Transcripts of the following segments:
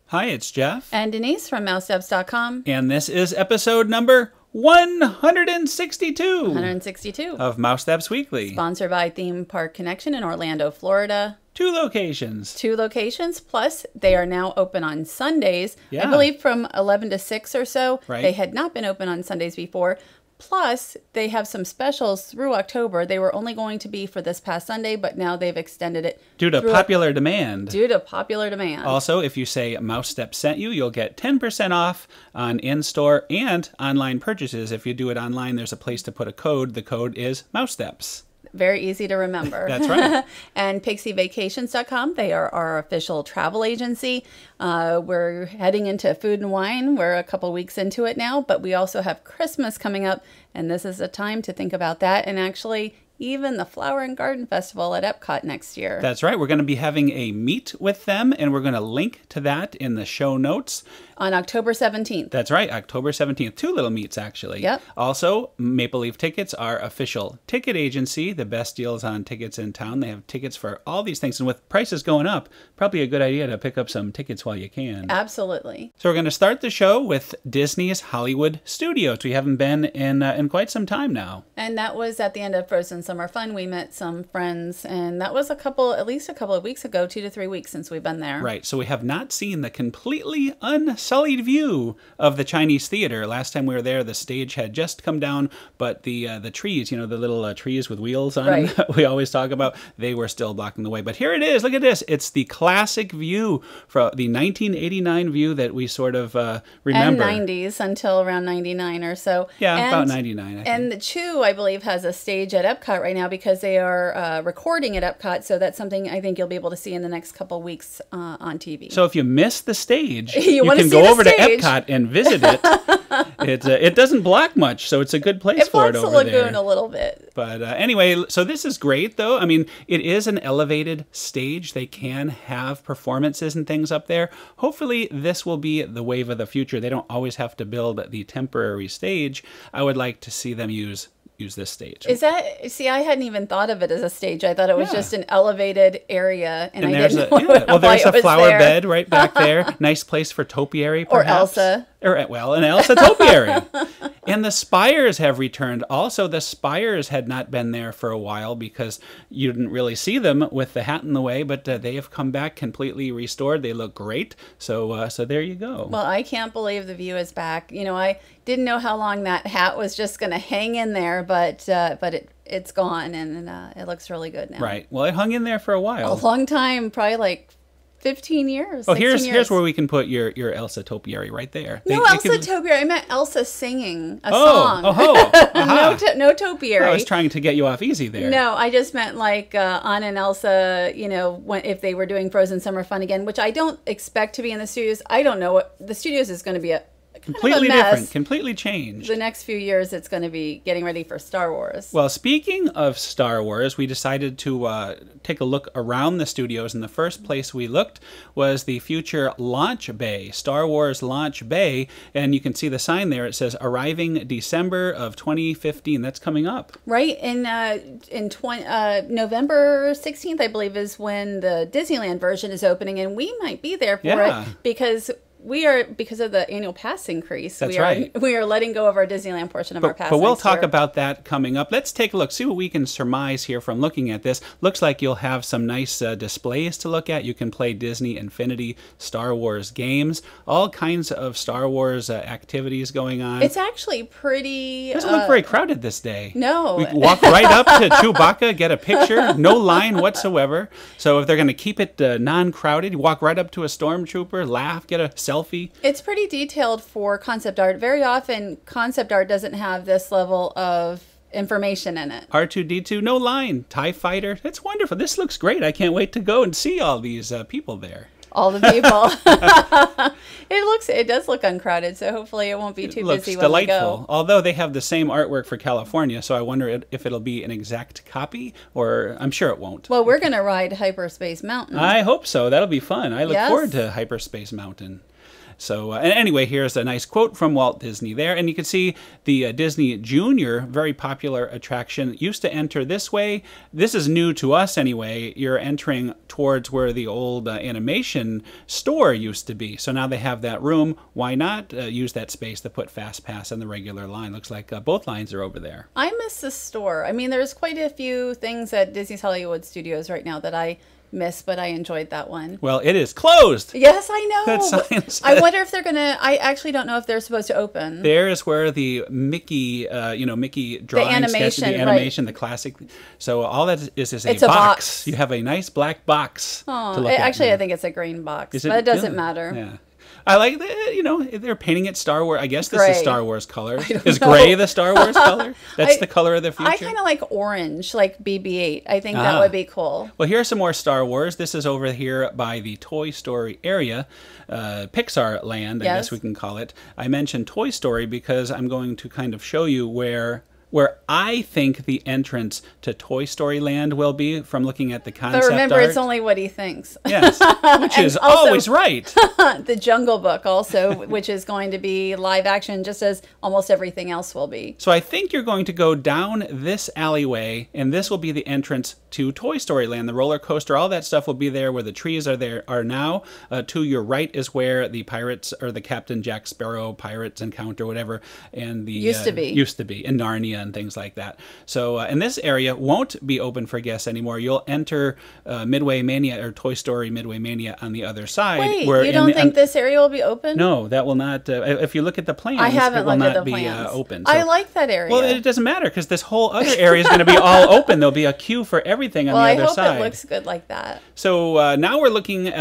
Hi, it's Jeff. And Denise from Mousesteps.com. And this is episode number 162. 162. Of Mousesteps Weekly. Sponsored by Theme Park Connection in Orlando, Florida. 2 locations. 2 locations, plus they are now open on Sundays. Yeah. I believe from 11 to 6 or so. Right. They had not been open on Sundays before. Plus, they have some specials through October. They were only going to be for this past Sunday, but now they've extended it. Due to popular demand. Due to popular demand. Also, if you say Mousesteps sent you, you'll get 10% off on in-store and online purchases. If you do it online, there's a place to put a code. The code is Mousesteps. Very easy to remember. That's right. And PixieVacations.com, they are our official travel agency. We're heading into food and wine. We're a couple weeks into it now, but we also have Christmas coming up, and this is a time to think about that. And actually, even the Flower and Garden Festival at Epcot next year. That's right. We're going to be having a meet with them, and we're going to link to that in the show notes. On October 17th. That's right, October 17th. 2 little meets, actually. Yep. Also, Maple Leaf Tickets, our official ticket agency, the best deals on tickets in town. They have tickets for all these things, and with prices going up, probably a good idea to pick up some tickets while you can. Absolutely. So we're going to start the show with Disney's Hollywood Studios. We haven't been in quite some time now. And that was at the end of Frozen Summer Fun. We met some friends, and that was at least a couple of weeks ago, 2 to 3 weeks since we've been there. Right, so we have not seen the completely unsullied view of the Chinese theater. Last time we were there, the stage had just come down, but the trees, you know, the little trees with wheels on them we always talk about, they were still blocking the way. But here it is. Look at this. It's the classic view, from the 1989 view that we sort of remember. And 90s until around 99 or so. Yeah, and, about 99, I think. And the Chew, I believe, has a stage at Epcot right now because they are recording at Epcot, so that's something I think you'll be able to see in the next couple weeks on TV. So if you miss the stage, you can go over to Epcot and visit it. It doesn't block much, so it's a good place for it over there. It blocks the lagoon a little bit. But anyway, so this is great, though. I mean, it is an elevated stage. They can have performances and things up there. Hopefully, this will be the wave of the future. They don't always have to build the temporary stage. I would like to see them use this stage. Is that, see, I hadn't even thought of it as a stage. I thought it was just an elevated area, and I didn't know well, there's a flower there. bed right back there. Nice place for topiary, perhaps. Or Elsa. Well, an Elsa topiary. And the spires have returned. Also, the spires had not been there for a while because you didn't really see them with the hat in the way, but they have come back completely restored. They look great. So there you go. Well, I can't believe the view is back. You know, I didn't know how long that hat was just going to hang in there, but it's gone, and it looks really good now. Right. Well, it hung in there for a while. A long time, probably like 15 years. Oh, here's where we can put your Elsa topiary right there. No, Elsa topiary. I meant Elsa singing a song. No topiary. I was trying to get you off easy there. No, I just meant like Anna and Elsa, you know, if they were doing Frozen Summer Fun again, which I don't expect to be in the studios. I don't know what the studios is going to be completely different, completely changed. The next few years, it's going to be getting ready for Star Wars. Well, speaking of Star Wars, we decided to take a look around the studios, and the first place we looked was the future launch bay, Star Wars launch bay, and you can see the sign there. It says arriving December of 2015. That's coming up. Right, in November 16th, I believe, is when the Disneyland version is opening, and we might be there for it because of the annual pass increase. That's right. We are letting go of our Disneyland portion of our pass. But we'll talk about that coming up. Let's take a look, see what we can surmise here from looking at this. Looks like you'll have some nice displays to look at. You can play Disney Infinity Star Wars games, all kinds of Star Wars activities going on. It's actually pretty... It doesn't look very crowded this day. No. We walk right up to Chewbacca, get a picture, no line whatsoever. So if they're going to keep it non-crowded, you walk right up to a stormtrooper, laugh, get a selfie. It's pretty detailed for concept art. Very often, concept art doesn't have this level of information in it. R2-D2, no line. TIE Fighter. It's wonderful. This looks great. I can't wait to go and see all these people there. All the people. It does look uncrowded, so hopefully it won't be too busy when we go. Although they have the same artwork for California, so I wonder if it'll be an exact copy, or I'm sure it won't. Well, we're going to ride Hyperspace Mountain. I hope so. That'll be fun. I look forward to Hyperspace Mountain. So and anyway, here's a nice quote from Walt Disney there. And you can see the Disney Junior, very popular attraction, used to enter this way. This is new to us anyway. You're entering towards where the old animation store used to be. So now they have that room. Why not use that space to put Fast Pass on the regular line? Looks like both lines are over there. I miss the store. I mean, there's quite a few things at Disney's Hollywood Studios right now that I miss, but I enjoyed that one. Well, it is closed. Yes, I know. That sign says. I wonder if they're gonna. I actually don't know if they're supposed to open. There is where the Mickey, Mickey drawing, animation, the animation, right. the classic. So all that is It's a box. You have a nice black box to look at. Actually, I think it's a green box, but it doesn't matter. Yeah. I like that, they're painting it Star Wars. I guess this Gray. is Star Wars color. Is gray the Star Wars color? That's the color of the future? I kind of like orange, like BB-8. I think that would be cool. Well, here's some more Star Wars. This is over here by the Toy Story area, Pixar land, I guess we can call it. I mentioned Toy Story because I'm going to kind of show you where I think the entrance to Toy Story Land will be from looking at the concept But remember, art. it's only what he thinks. Yes, which is also, always right. The Jungle Book also, which is going to be live action, just as almost everything else will be. So I think you're going to go down this alleyway, and this will be the entrance to Toy Story Land. The roller coaster, all that stuff will be there where the trees are now. To your right is where the pirates, or the Captain Jack Sparrow pirates encounter, whatever, and the used to be in Narnia and things like that. So and this area won't be open for guests anymore. You'll enter Midway Mania, or Toy Story Midway Mania, on the other side. Wait, you don't think this area will be open? No, that will not. If you look at the plans, I haven't looked at the be plans. open. So, I like that area. Well, it doesn't matter because this whole other area is going to be all open. There'll be a queue for everything on the other side. I hope it looks good like that. So now we're looking.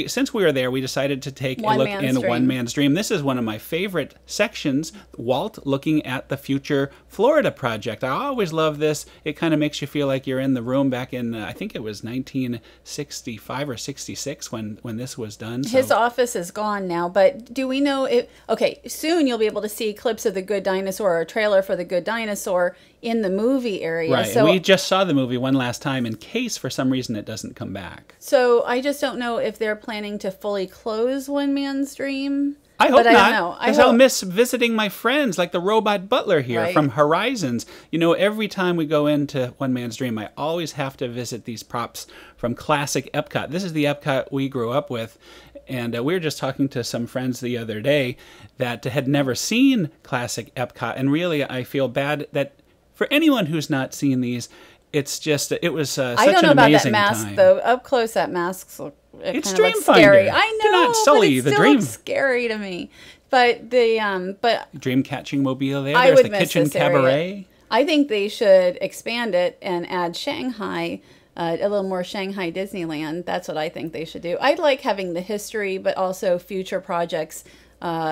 Since we were there, we decided to take a look in One Man's Dream. This is one of my favorite sections. Walt looking at the future Florida project. I always love this. It kind of makes you feel like you're in the room back in, I think it was 1965 or 66 when this was done. So. His office is gone now, but do we know if, okay, soon you'll be able to see clips of the Good Dinosaur, or a trailer for the Good Dinosaur in the movie area. Right, so, and we just saw the movie one last time in case for some reason it doesn't come back. So I just don't know if they're planning to fully close One Man's Dream. I hope not. I don't know. Because I'll miss visiting my friends, like the robot butler here from Horizons. Every time we go into One Man's Dream, I always have to visit these props from classic Epcot. This is the Epcot we grew up with. And we were just talking to some friends the other day that had never seen classic Epcot. And really, I feel bad that for anyone who's not seen these, it's just, it was such an amazing time. I don't know about that mask, though. Up close, that mask looks it's Dreamfinder. Scary. I know, do not sully but it the still dream. Looks scary to me. But the dream catching mobile there. I There's would the miss kitchen this cabaret. Area. I think they should expand it and add Shanghai, a little more Shanghai Disneyland. That's what I think they should do. I like having the history, but also future projects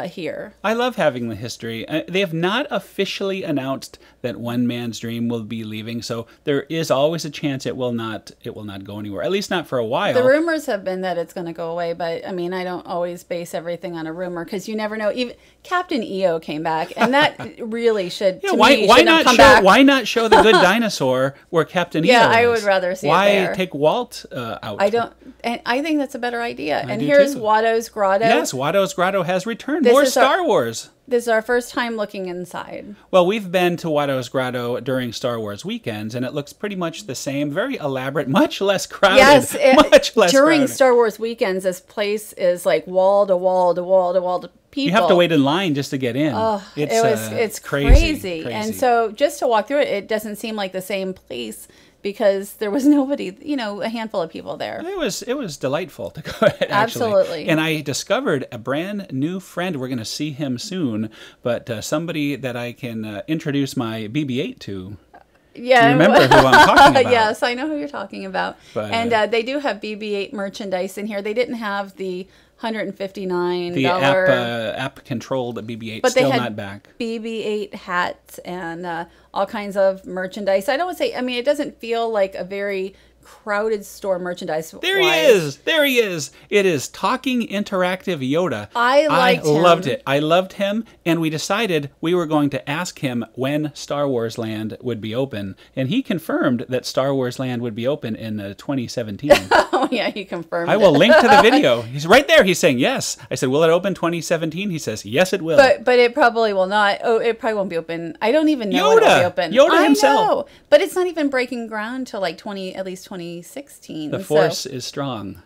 here. I love having the history. They have not officially announced that One Man's Dream will be leaving, so there is always a chance it will not go anywhere. At least not for a while. The rumors have been that it's going to go away, but I mean, I don't always base everything on a rumor because you never know. Even Captain EO came back, and that really should. Yeah, why not show the Good Dinosaur where Captain EO? Yeah, I would rather see it there. Why take Walt out? I don't. And I think that's a better idea. And here's WATTO'S Grotto. Yes, WATTO'S Grotto has returned. More Star Wars. This is our first time looking inside. Well, we've been to WATTO'S Grotto during Star Wars weekends, and it looks pretty much the same. Very elaborate, much less crowded. Yes, much less during crowded. Star Wars weekends, this place is like wall to wall to wall to wall to people. You have to wait in line just to get in. Oh, it's crazy. And so just to walk through it, it doesn't seem like the same place because there was nobody, a handful of people there. It was delightful to go actually. Absolutely. And I discovered a brand new friend. We're going to see him soon, but somebody that I can introduce my BB-8 to. Yeah, you remember who I'm talking about. Yes, I know who you're talking about. But, and they do have BB-8 merchandise in here. They didn't have the $159. The app controlled BB-8, but still they had not back. BB-8 hats and all kinds of merchandise. I don't say. I mean, it doesn't feel like a very crowded store merchandise. There he is. There he is. It is talking interactive Yoda. I loved it. I loved him, and we decided we were going to ask him when Star Wars Land would be open, and he confirmed that Star Wars Land would be open in 2017. Oh yeah, he confirmed. I will link to the video. He's right there. He's saying yes. I said, "Will it open 2017?" He says, "Yes, it will." But it probably will not. Oh, it probably won't be open. I don't even know when it'll be open. Yoda himself. I know, but it's not even breaking ground till like at least 2016. The Force is strong.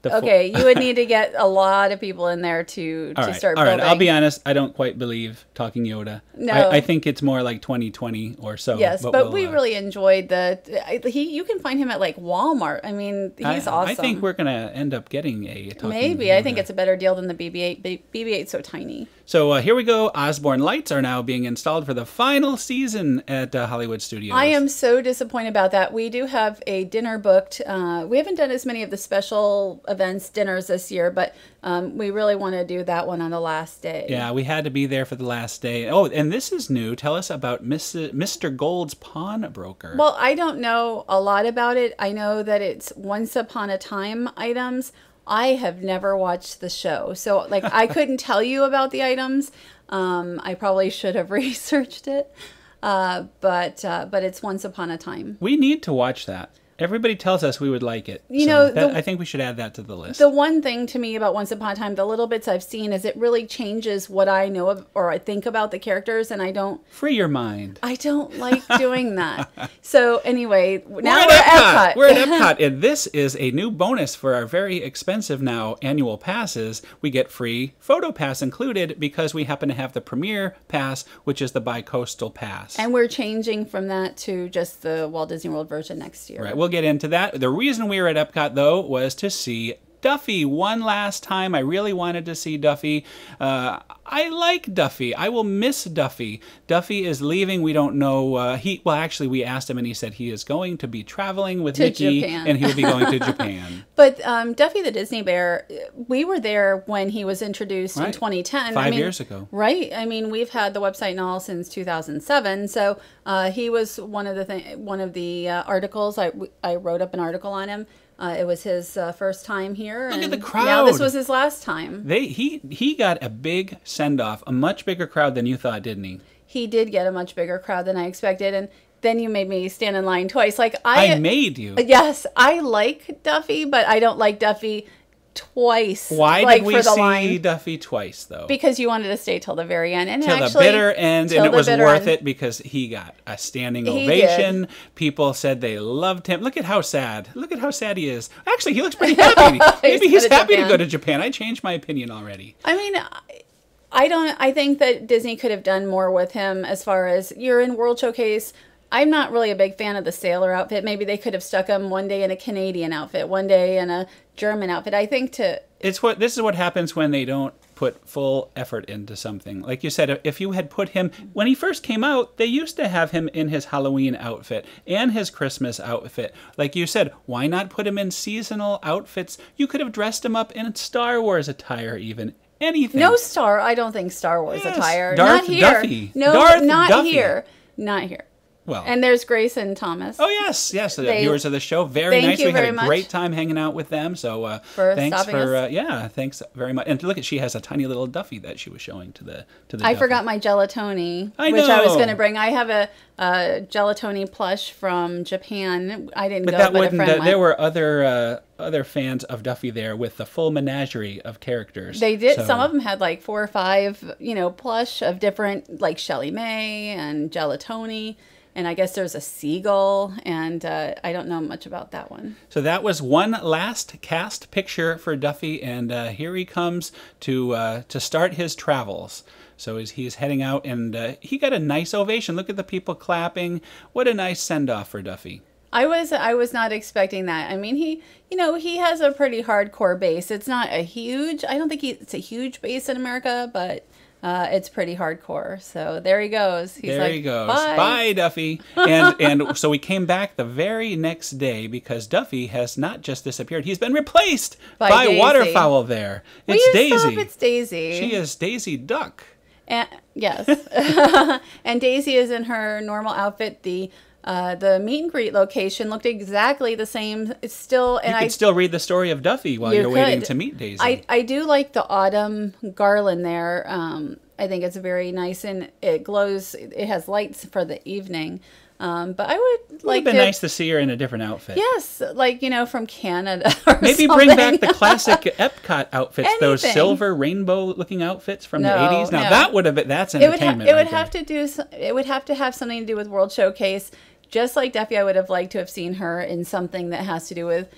Okay, you would need to get a lot of people in there to start building. All right, I'll be honest. I don't quite believe Talking Yoda. No. I think it's more like 2020 or so. Yes, but we really enjoyed you can find him at like Walmart. I mean, he's awesome. I think we're going to end up getting a Talking Maybe. Yoda. I think it's a better deal than the BB-8. BB-8's so tiny. So here we go. Osborne Lights are now being installed for the final season at Hollywood Studios. I am so disappointed about that. We do have a dinner booked. We haven't done as many of the special events dinners this year, but we really want to do that one on the last day. Yeah, we had to be there for the last day. Oh, and this is new. Tell us about Mr. Gold's Pawnbroker. Well, I don't know a lot about it. I know that it's Once Upon a Time items. I have never watched the show, so like I couldn't tell you about the items. I probably should have researched it, but it's Once Upon a Time. We need to watch that. Everybody tells us we would like it. I think we should add that to the list. The one thing to me about Once Upon a Time, the little bits I've seen, is it really changes what I know of, or I think about the characters, and I don't... Free your mind. I don't like doing that. So anyway, now we're at Epcot. We're at Epcot, and this is a new bonus for our very expensive now annual passes. We get free photo pass included because we happen to have the Premier Pass, which is the bi-coastal pass. And we're changing from that to just the Walt Disney World version next year. Right. We'll get into that. The reason we were at Epcot, though, was to see Duffy one last time. I really wanted to see Duffy. I like Duffy. I will miss Duffy. Duffy is leaving. We don't know. Well, actually, we asked him, and he said he is going to be traveling with Mickey, and he will be going to Japan. But Duffy the Disney Bear, we were there when he was introduced in 2010. 5 years ago. Right. I mean, we've had the website and all since 2007. So he was one of the articles. I wrote up an article on him. It was his first time here. Look at the crowd. Now this was his last time. He got a big send-off, a much bigger crowd than you thought, didn't he? He did get a much bigger crowd than I expected, and then you made me stand in line twice. Like I made you. Yes, I like Duffy, but I don't like Duffy twice. Why did we see Duffy twice, though? Because you wanted to stay till the very end. And till the bitter end, and it was worth it because he got a standing ovation. People said they loved him. Look at how sad. Look at how sad he is. Actually, he looks pretty happy. Maybe he's happy to go to Japan. I changed my opinion already. I mean, I think that Disney could have done more with him as far as you're in World Showcase. I'm not really a big fan of the sailor outfit. Maybe they could have stuck him one day in a Canadian outfit, one day in a German outfit. I think this is what happens when they don't put full effort into something. Like you said, if you had put him, when he first came out, they used to have him in his Halloween outfit and his Christmas outfit. Like you said, why not put him in seasonal outfits? You could have dressed him up in Star Wars attire even. Anything. I don't think Star Wars attire. Darth not here. Duffy. No, Darth not Duffy. here. Not here. Well, and there's Grace and Thomas. Oh, yes. The viewers of the show. Very nice. We had a great time hanging out with them. So thanks thanks very much. And look, she has a tiny little Duffy that she was showing to the I forgot my Gelatoni, which I was going to bring. I have a Gelatoni plush from Japan. I didn't go, but a friend went. There were other fans of Duffy there with the full menagerie of characters. They did. Some of them had like 4 or 5, plush of different, like ShellieMay and Gelatoni. And I guess there's a seagull, and I don't know much about that one. So that was one last cast picture for Duffy, and here he comes to start his travels. So he's heading out, and he got a nice ovation. Look at the people clapping. What a nice send-off for Duffy. I was not expecting that. I mean, he has a pretty hardcore base. It's not a huge. I don't think it's a huge base in America, but. It's pretty hardcore. So there he goes. There he goes. Bye, Duffy. And so we came back the very next day because Duffy has not just disappeared. He's been replaced by waterfowl there. It's Daisy. It's Daisy. She is Daisy Duck. And, yes. And Daisy is in her normal outfit, the The meet and greet location looked exactly the same. It's still, and you could still read the story of Duffy while you're waiting to meet Daisy. I do like the autumn garland there. I think it's very nice, and it glows. It has lights for the evening. But I would like to... It would be nice to see her in a different outfit. Yes, like, from Canada or maybe something. Bring back the classic Epcot outfits, those silver rainbow-looking outfits from the 80s. Now, that would have been... That's entertainment. It would have to have something to do with World Showcase. Just like Duffy, I would have liked to have seen her in something that has to do with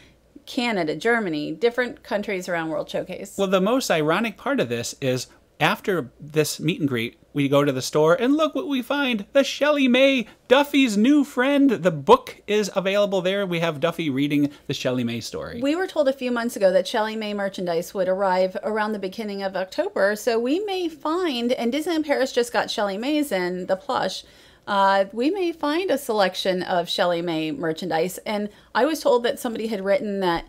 Canada, Germany, different countries around World Showcase. Well, the most ironic part of this is after this meet and greet, we go to the store and look what we find. The ShellieMay, Duffy's new friend. The book is available there. We have Duffy reading the ShellieMay story. We were told a few months ago that ShellieMay merchandise would arrive around the beginning of October. So we may find, and Disneyland Paris just got ShellieMay's in, the plush. We may find a selection of ShellieMay merchandise. And I was told that somebody had written that,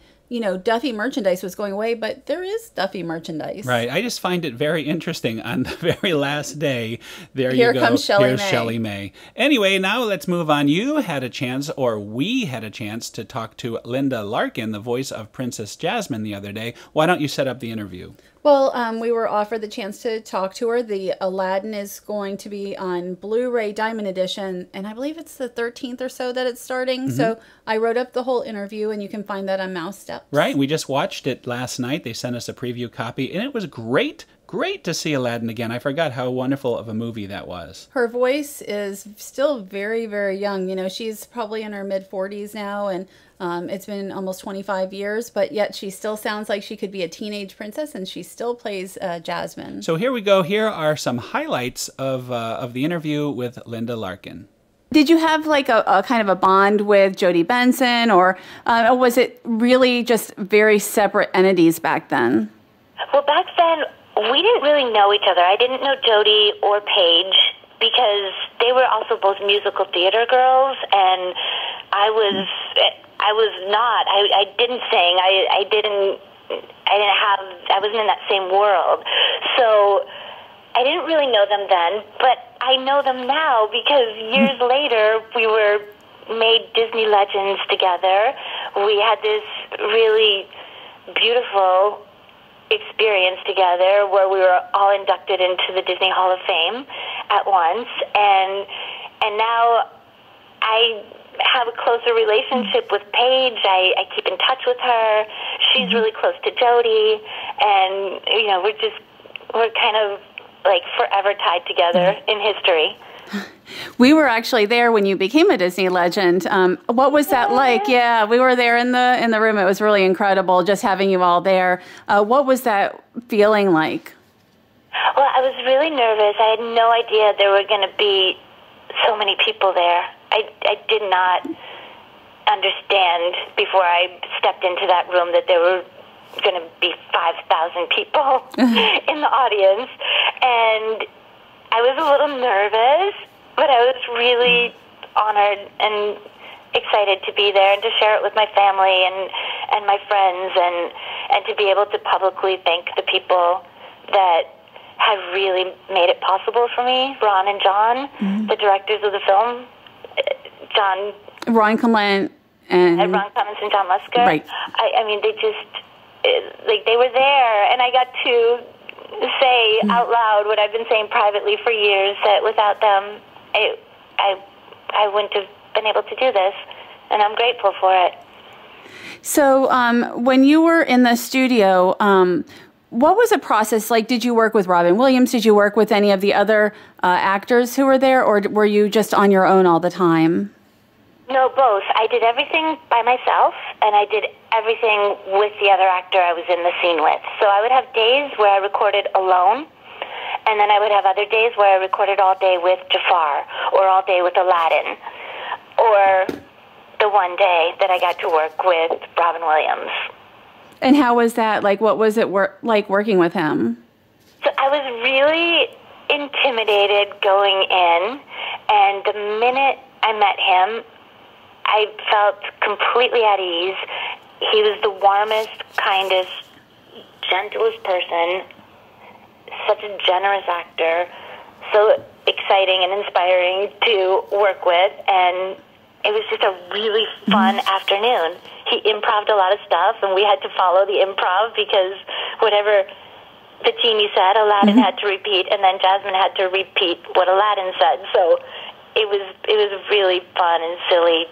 Duffy merchandise was going away, but there is Duffy merchandise. Right. I just find it very interesting on the very last day. Here you go. Comes ShellieMay. Here's ShellieMay. Anyway, now let's move on. You had a chance, or we had a chance, to talk to Linda Larkin, the voice of Princess Jasmine, the other day. Why don't you set up the interview? Well, we were offered the chance to talk to her. The Aladdin is going to be on Blu-ray Diamond Edition, and I believe it's the 13th or so that it's starting. So I wrote up the whole interview, and you can find that on Mousesteps. Right. We just watched it last night. They sent us a preview copy, and it was great. Great to see Aladdin again. I forgot how wonderful of a movie that was. Her voice is still very, very young. She's probably in her mid-40s now, and it's been almost 25 years, but yet she still sounds like she could be a teenage princess, and she still plays Jasmine. So here we go. Here are some highlights of the interview with Linda Larkin. Did you have like a kind of a bond with Jodie Benson, or was it really just very separate entities back then? Well, back then, we didn't really know each other. I didn't know Jodie or Paige because they were also both musical theater girls, and I was not. I didn't sing. I wasn't in that same world. So I didn't really know them then, but I know them now because years later we were made Disney legends together. We had this really beautiful experience together where we were all inducted into the Disney Hall of Fame at once, and now I have a closer relationship with Paige. I keep in touch with her. She's really close to Jodie, and we're kind of like forever tied together in history. We were actually there when you became a Disney legend. What was that like? Yeah, we were there in the room. It was really incredible just having you all there. What was that feeling like? Well, I was really nervous. I had no idea there were going to be so many people there. I did not understand before I stepped into that room that there were going to be 5,000 people in the audience. And I was a little nervous, but I was really honored and excited to be there and to share it with my family and my friends and to be able to publicly thank the people that have really made it possible for me, Ron and John, the directors of the film, Ron Clement and Ron Clements and John Musker. Right. I mean, they just, they were there, and I got to say out loud what I've been saying privately for years, that without them, I wouldn't have been able to do this, and I'm grateful for it. So when you were in the studio, what was the process like? Did you work with Robin Williams? Did you work with any of the other actors who were there, or were you just on your own all the time? No, both. I did everything by myself, and I did everything with the other actor I was in the scene with. So I would have days where I recorded alone, and then I would have other days where I recorded all day with Jafar, or all day with Aladdin, or the one day that I got to work with Robin Williams. And how was that? Like, what was it like working with him? So I was really intimidated going in, and the minute I met him, I felt completely at ease. He was the warmest, kindest, gentlest person, such a generous actor, so exciting and inspiring to work with, and it was just a really fun afternoon. He improv'd a lot of stuff, and we had to follow the improv because whatever the genie said, Aladdin had to repeat, and then Jasmine had to repeat what Aladdin said. So it was a really fun and silly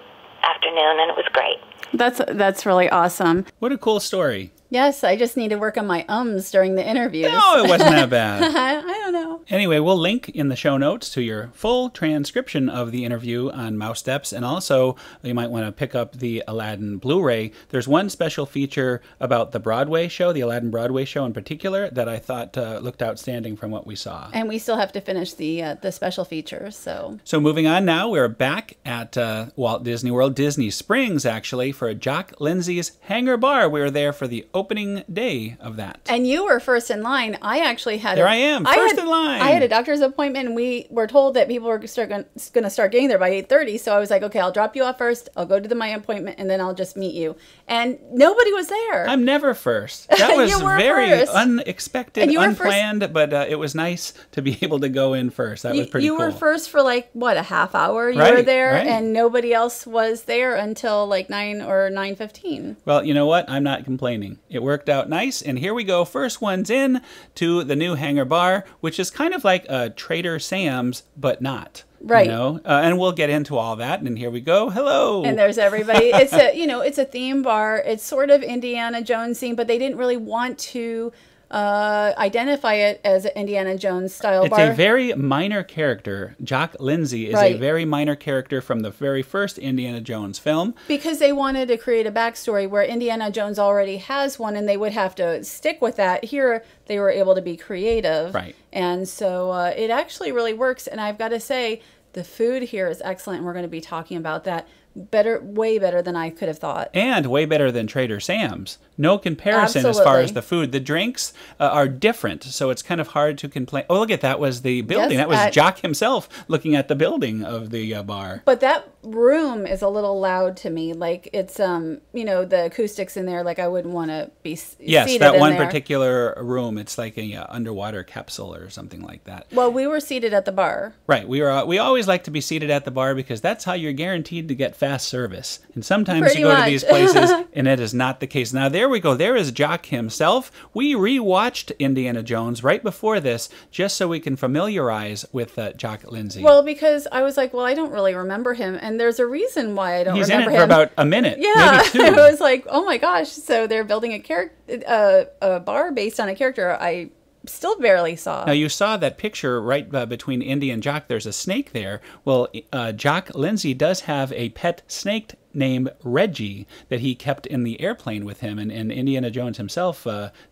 afternoon, and it was great. That's really awesome. What a cool story. Yes, I just need to work on my ums during the interviews. No, it wasn't that bad. I don't know. Anyway, we'll link in the show notes to your full transcription of the interview on Mousesteps, and also you might want to pick up the Aladdin Blu-ray. There's one special feature about the Broadway show, the Aladdin Broadway show in particular, that I thought looked outstanding from what we saw. And we still have to finish the special features. So moving on now, we're back at Walt Disney World, Disney Springs, actually, for Jock Lindsey's Hangar Bar. We were there for the opening day of that. And you were first in line. I actually had... There I am, first in line. I had a doctor's appointment, and we were told that people were going to start getting there by 8:30. So I was like, okay, I'll drop you off first. I'll go to my appointment, and then I'll just meet you. And nobody was there. I'm never first. That was very first. unexpected, unplanned, but it was nice to be able to go in first. That was pretty cool. You were first for like, what, a half hour you were there, and nobody else was there until like 9 or 9:15. Well, you know what? I'm not complaining. It worked out nice, and here we go. First one's in to the new Hangar Bar, which is kind of like a Trader Sam's, but not. Right. You know? And we'll get into all that, and here we go. Hello. And there's everybody. It's it's a theme bar. It's sort of Indiana Jones theme, but they didn't really want to identify it as an Indiana Jones style bar. It's a very minor character. Jock Lindsey is a very minor character from the very first Indiana Jones film. Because they wanted to create a backstory where Indiana Jones already has one, and they would have to stick with that. Here, they were able to be creative. Right. And so it actually really works. And I've got to say, the food here is excellent, and we're going to be talking about that. Way better than I could have thought. And way better than Trader Sam's. No comparison as far as the food. The drinks are different, so it's kind of hard to complain. Oh, look at that was the building. Yes, that was Jock himself looking at the building of the bar. But that room is a little loud to me. Like, it's, the acoustics in there, like I wouldn't want to be seated in there. Yes, that one particular room. It's like a underwater capsule or something like that. Well, we were seated at the bar. Right. We always like to be seated at the bar because that's how you're guaranteed to get fast service. And sometimes you go to these places and it is not the case. Now, there we go. There is Jock himself. We rewatched Indiana Jones right before this just so we can familiarize with Jock Lindsey. Well, because I was like, well, I don't really remember him. And there's a reason why I don't remember him. He's in it for about a minute. Yeah. Maybe 2. I was like, oh my gosh. So they're building a bar based on a character I still barely saw. Now, you saw that picture right between Indy and Jock. There's a snake there. Well, Jock Lindsey does have a pet snake named Reggie that he kept in the airplane with him, and Indiana Jones himself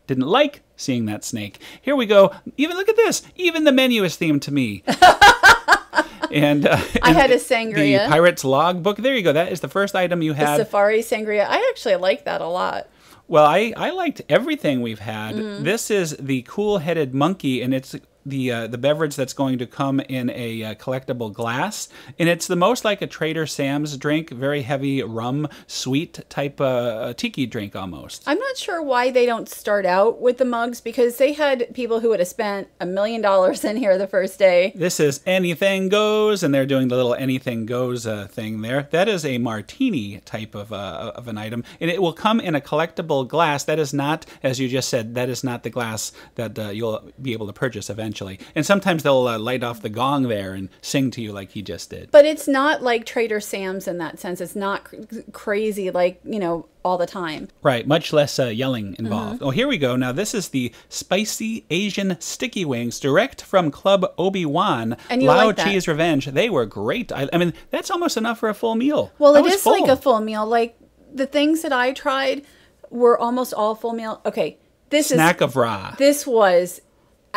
didn't like seeing that snake. Here we go. Even look at this. Even the menu is themed to me. And I had a sangria. The Pirate's Logbook. There you go. That is the first item you had. The Safari Sangria. I actually like that a lot. Well, I liked everything we've had. This is the Cool-Headed Monkey, and it's the beverage that's going to come in a collectible glass. And it's the most like a Trader Sam's drink, very heavy rum, sweet type tiki drink almost. I'm not sure why they don't start out with the mugs, because they had people who would have spent $1 million in here the first day. This is Anything Goes, and they're doing the little Anything Goes thing there. That is a martini type of an item, and it will come in a collectible glass. That is not, as you just said, that is not the glass that you'll be able to purchase eventually. And sometimes they'll light off the gong there and sing to you like he just did. But it's not like Trader Sam's in that sense. It's not crazy like, all the time. Right, much less yelling involved. Oh, here we go. Now, this is the Spicy Asian Sticky Wings, direct from Club Obi-Wan. And you Lao like that. Cheese Revenge. They were great. I mean, that's almost enough for a full meal. Well, it is like a full meal. Like, the things that I tried were almost all full meal. Okay, this Snack of Ra. This was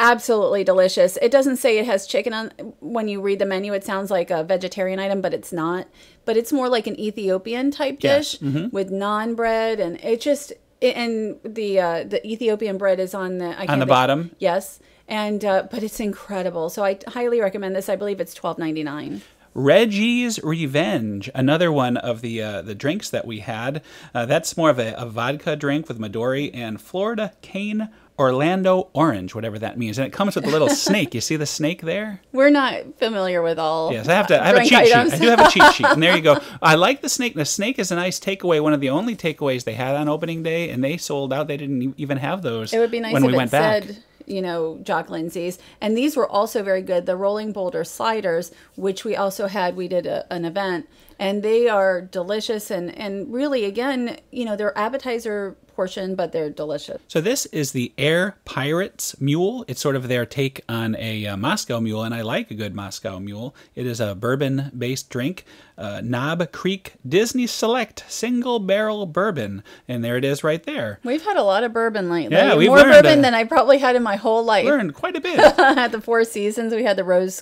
absolutely delicious. It doesn't say it has chicken on. When you read the menu, it sounds like a vegetarian item, but it's not. But it's more like an Ethiopian type dish with naan bread, and it just the Ethiopian bread is on the bottom. Yes, and but it's incredible. So I highly recommend this. I believe it's $12.99. Reggie's Revenge, another one of the drinks that we had. That's more of a vodka drink with Midori and Florida cane Orlando Orange, whatever that means. And it comes with a little snake. You see the snake there? We're not familiar with all. Yes, I have a cheat sheet. I do have a cheat sheet. And there you go. I like the snake. The snake is a nice takeaway, one of the only takeaways they had on opening day, and they sold out. They didn't even have those. It would be nice when if we went back. Said, you know, Jock Lindsey's. And these were also very good. The rolling boulder sliders, which we also had, we did an event, and they are delicious and really, again, you know, they're appetizer portion, but they're delicious. So this is the Air Pirates Mule. It's sort of their take on a Moscow Mule, and I like a good Moscow Mule. It is a bourbon-based drink, Knob Creek Disney Select Single Barrel Bourbon, and there it is right there. We've had a lot of bourbon lately. Yeah, we've more learned bourbon than I probably had in my whole life. Learned quite a bit. At the Four Seasons, we had the Rose,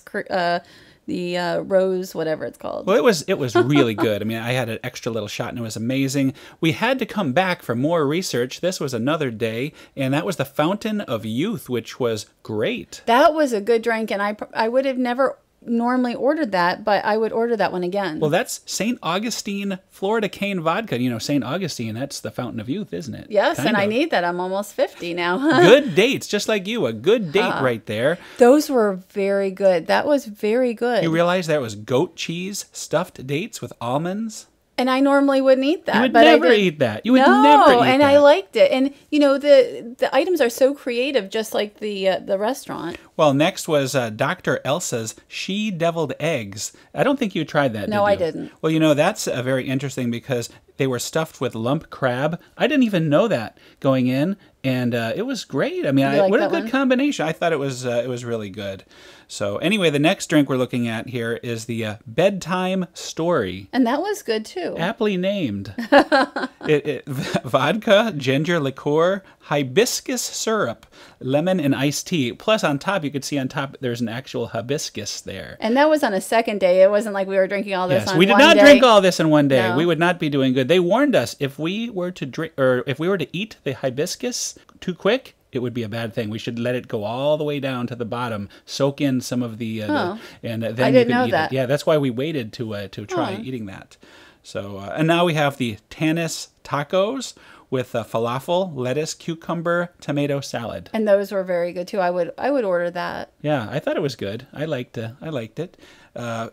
Rose, whatever it's called. Well, it was really good. I mean, I had an extra little shot, and it was amazing. We had to come back for more research. This was another day, and that was the Fountain of Youth, which was great. That was a good drink, and I would have never normally ordered that, but I would order that one again. Well, that's St. Augustine Florida Cane Vodka. You know, St. Augustine, that's the Fountain of Youth, isn't it? Yes, kind and of. I need that. I'm almost 50 now. Good dates, just like you. A good date right there. Those were very good. That was very good. You realize that was goat cheese stuffed dates with almonds? And I normally wouldn't eat that. You would but never I did. eat that. You would never eat that. And I liked it. And, you know, the items are so creative, just like the restaurant. Well, next was Dr. Elsa's She-Deviled Eggs. I don't think you tried that, No, did you? I didn't. Well, you know, that's very interesting because they were stuffed with lump crab. I didn't even know that going in, and it was great. I mean, what a good combination. I thought it was really good. So anyway, the next drink we're looking at here is the Bedtime Story. And that was good, too. Aptly named. Vodka, ginger liqueur, hibiscus syrup, lemon, and iced tea. Plus, on top, you could see on top there's an actual hibiscus there. And that was on a second day. It wasn't like we were drinking all this on one day. Yes, we did not drink all this in one day. No. We would not be doing good. They warned us if we were to drink or if we were to eat the hibiscus too quick, it would be a bad thing. We should let it go all the way down to the bottom, soak in some of the and then I you didn't can know eat that. it. Yeah, that's why we waited to try eating that. So and now we have the Tanis tacos with falafel, lettuce, cucumber, tomato salad. And those were very good too. I would order that. Yeah, I thought it was good. I liked it.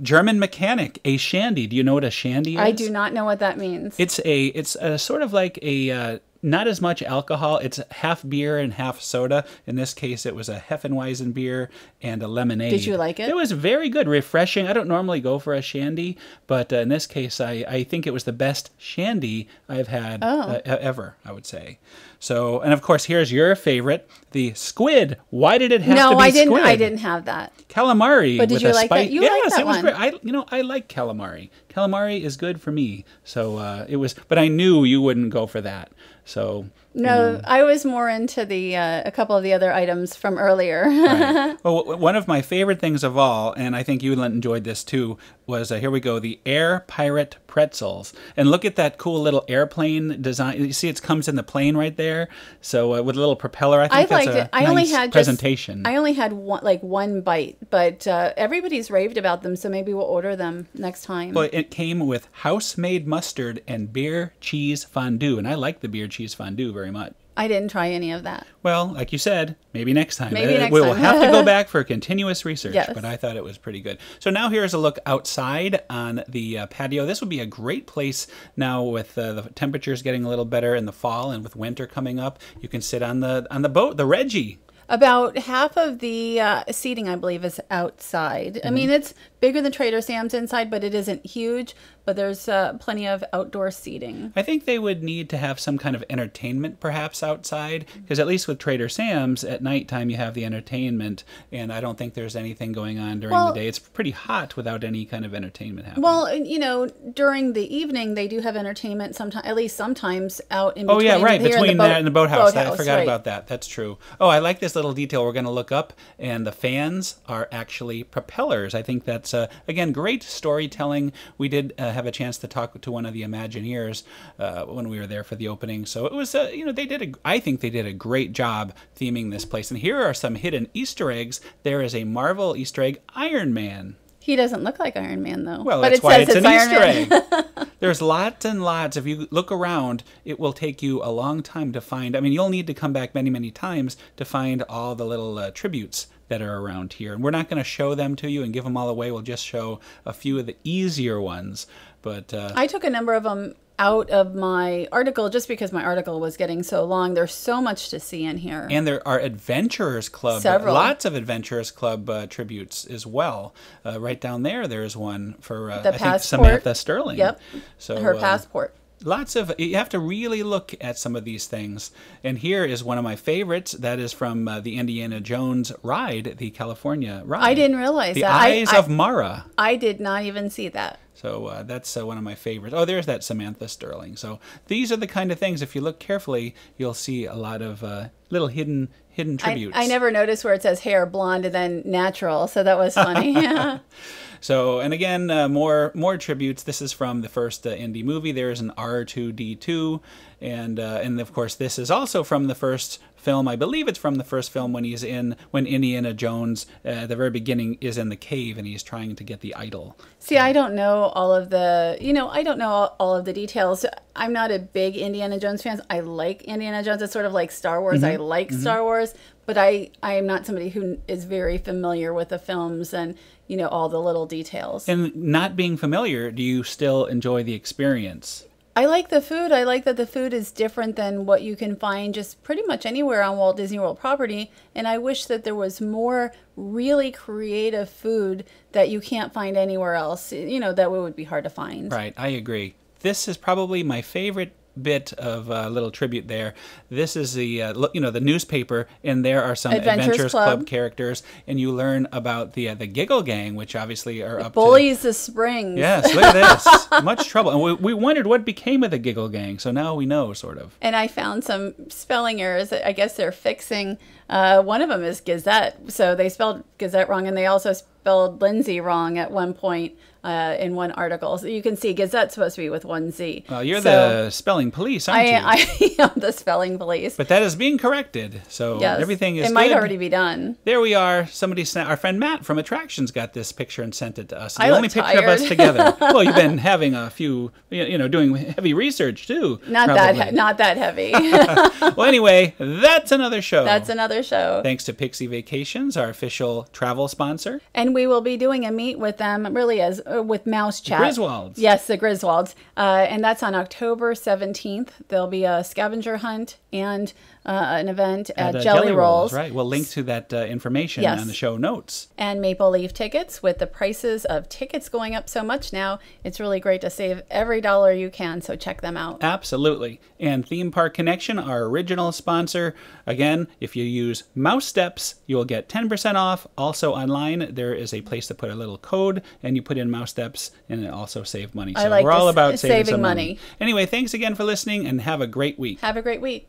German Mechanic, a shandy. Do you know what a shandy is? I do not know what that means. It's a sort of like a not as much alcohol. It's half beer and half soda. In this case, it was a Hefeweizen beer and a lemonade. Did you like it? It was very good, refreshing. I don't normally go for a shandy, but in this case, I think it was the best shandy I've had ever, I would say. So, and of course, here's your favorite, the squid. Why did it have to be squid? No, I didn't have that. Calamari. But did you like that? You liked that it was one. great. I like calamari. Calamari is good for me. So it was, but I knew you wouldn't go for that. So no, I was more into the a couple of the other items from earlier. Right. Well, one of my favorite things of all, and I think you enjoyed this too, was here we go, the Air Pirate Pretzels. And look at that cool little airplane design. You see, it comes in the plane right there. So with a little propeller, I think that's a nice presentation. I only had one bite, but everybody's raved about them, so maybe we'll order them next time. Well, it came with house-made mustard and beer cheese fondue, and I like the beer cheese fondue very much. I didn't try any of that. Well, like you said, maybe next time. Maybe next we'll time. have to go back for continuous research, Yes. but I thought it was pretty good. So now here's a look outside on the patio. This would be a great place now with the temperatures getting a little better in the fall and with winter coming up. You can sit on the boat, the Reggie. About half of the seating, I believe, is outside. I mean, it's bigger than Trader Sam's inside, but it isn't huge. But there's plenty of outdoor seating. I think they would need to have some kind of entertainment perhaps outside, because at least with Trader Sam's, at nighttime you have the entertainment, and I don't think there's anything going on during the day. It's pretty hot without any kind of entertainment happening. Well, you know, during the evening, they do have entertainment sometimes, at least sometimes out in between. Oh, yeah, right, between that and the boathouse. I forgot right. about that. That's true. Oh, I like this little detail we're going to look up, and the fans are actually propellers. I think that's, again, great storytelling. We did have a chance to talk to one of the Imagineers when we were there for the opening. So it was, you know, I think they did a great job theming this place. And here are some hidden Easter eggs. There is a Marvel Easter egg, Iron Man. He doesn't look like Iron Man, though. Well, but that's why it's an Easter egg. There's lots and lots. If you look around, it will take you a long time to find. I mean, you'll need to come back many, many times to find all the little tributes that are around here. And we're not going to show them to you and give them all away. We'll just show a few of the easier ones. But I took a number of them out of my article just because my article was getting so long. There's so much to see in here. And there are Adventurers Club, lots of Adventurers Club tributes as well. Right down there's one for I think Samantha Sterling. Yep, so, her passport. Lots of, you have to really look at some of these things. And here is one of my favorites. That is from the Indiana Jones ride, the California ride. I didn't realize that. The Eyes of Mara. I did not even see that. So that's one of my favorites. Oh, there's that Samantha Sterling. So these are the kind of things, if you look carefully, you'll see a lot of little hidden tributes. I never noticed where it says hair blonde and then natural, so that was funny. Yeah. So, and again, more tributes. This is from the first Indy movie. There's an R2-D2, and of course this is also from the first film. I believe it's from the first film when Indiana Jones at the very beginning is in the cave and he's trying to get the idol. See, I don't know all of the, I don't know all of the details. I'm not a big Indiana Jones fan. I like Indiana Jones. It's sort of like Star Wars. I like Star Wars, but I am not somebody who is very familiar with the films and, all the little details. And not being familiar, do you still enjoy the experience? I like the food. I like that the food is different than what you can find just pretty much anywhere on Walt Disney World property. And I wish that there was more really creative food that you can't find anywhere else. That would be hard to find. Right. I agree. This is probably my favorite bit of little tribute there. This is the the newspaper, and there are some Adventures Club characters, and you learn about the Giggle Gang, which obviously are up bullies the Springs. Yes, look at this. Much trouble. And we wondered what became of the Giggle Gang, so now we know, sort of. And I found some spelling errors that I guess they're fixing. One of them is Gazette, so they spelled Gazette wrong, and they also spelled Lindsey wrong at one point in one article. So you can see Gazette's supposed to be with one Z. You're the spelling police, aren't you? I am the spelling police. But that is being corrected, so yes, everything is It might already be done. There we are. Our friend Matt from Attractions got this picture and sent it to us. The only picture of us together. Well, you've been having a few, doing heavy research too. Not that heavy. Well, anyway, that's another show. That's another show. Thanks to Pixie Vacations, our official travel sponsor. And we will be doing a meet with them, really, as with Mouse Chat. Griswolds. Yes, the Griswolds. And that's on October 17th. There'll be a scavenger hunt and an event at Jelly Rolls. Right. We'll link to that information on the show notes. And Maple Leaf tickets. With the prices of tickets going up so much now, it's really great to save every dollar you can, so check them out. Absolutely. And Theme Park Connection, our original sponsor. Again, if you use Mousesteps, you will get 10% off. Also online, there is a place to put a little code, and you put in Mousesteps, and it also saves money. So we're all about saving some money. Anyway, thanks again for listening, and have a great week. Have a great week.